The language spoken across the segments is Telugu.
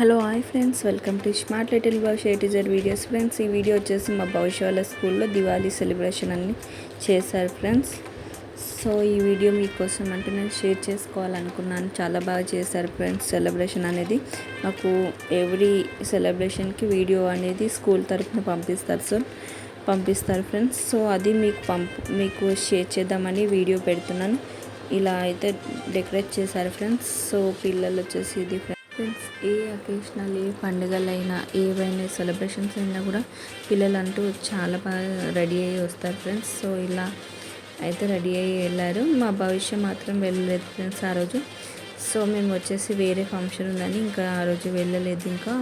Hello hi friends, welcome to smart little భవిష్య A to Z videos. Friends, ఈ వీడియో వచ్చేసి మా భవిష్య వాళ్ళ స్కూల్లో దివాళీ సెలబ్రేషన్ అన్ని చేశారు ఫ్రెండ్స్. సో ఈ వీడియో మీకోసం అంటే నేను షేర్ చేసుకోవాలనుకున్నాను. చాలా బాగా చేశారు ఫ్రెండ్స్. సెలబ్రేషన్ అనేది మాకు ఎవ్రీ సెలబ్రేషన్కి వీడియో అనేది స్కూల్ తరఫున పంపిస్తారు ఫ్రెండ్స్. సో అది మీకు షేర్ చేద్దామని వీడియో పెడుతున్నాను. ఇలా అయితే డెకరేట్ చేశారు ఫ్రెండ్స్. సో పిల్లలు వచ్చేసి ఇది ఫ్రెండ్స్, ఏ అకేషనల్, ఏ పండుగలైనా, ఏవైనా సెలబ్రేషన్స్ అయినా కూడా పిల్లలంటూ చాలా బాగా రెడీ అయ్యి వస్తారు ఫ్రెండ్స్. సో ఇలా అయితే రెడీ అయ్యి వెళ్ళారు. మా భవిష్య మాత్రం వెళ్ళలేదు ఫ్రెండ్స్ ఆ రోజు. సో మేము వచ్చేసి వేరే ఫంక్షన్ ఉందని ఇంకా ఆ రోజు వెళ్ళలేదు ఇంకా.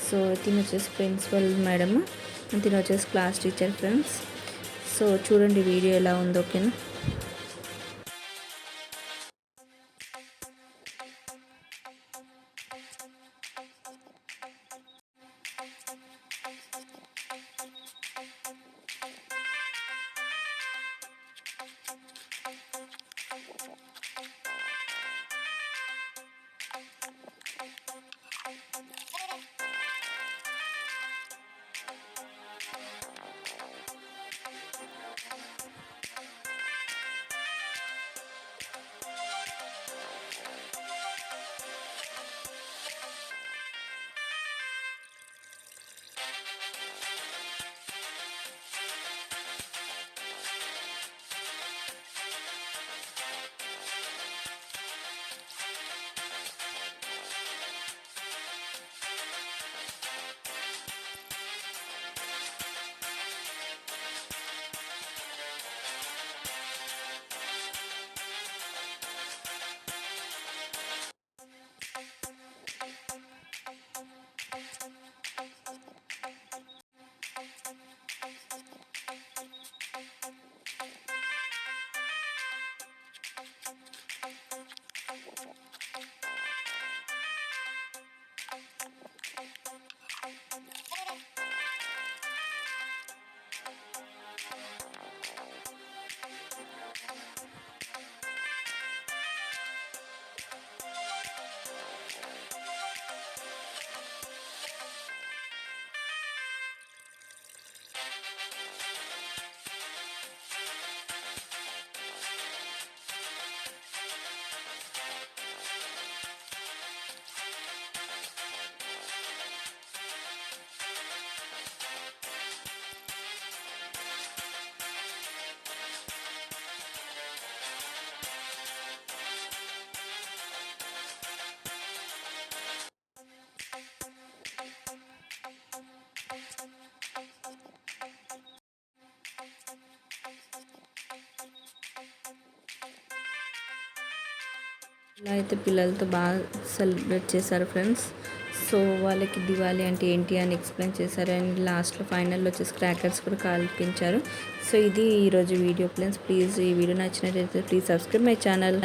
సో తిని వచ్చేసి ప్రిన్సిపల్ మేడం, తిని వచ్చేసి క్లాస్ టీచర్ ఫ్రెండ్స్. సో చూడండి వీడియో ఎలా ఉందో, ఓకేనా. ఇలా అయితే పిల్లలతో బాగా సెలబ్రేట్ చేశారు ఫ్రెండ్స్. సో వాళ్ళకి దివాళీ అంటే ఏంటి అని ఎక్స్ప్లెయిన్ చేశారు. అండ్ లాస్ట్లో ఫైనల్లో వచ్చేసి క్రాకర్స్ కూడా కాల్పించారు. సో ఇది ఈరోజు వీడియో ఫ్రెండ్స్. ప్లీజ్ ఈ వీడియో నచ్చినట్లయితే ప్లీజ్ సబ్స్క్రైబ్ మై ఛానల్.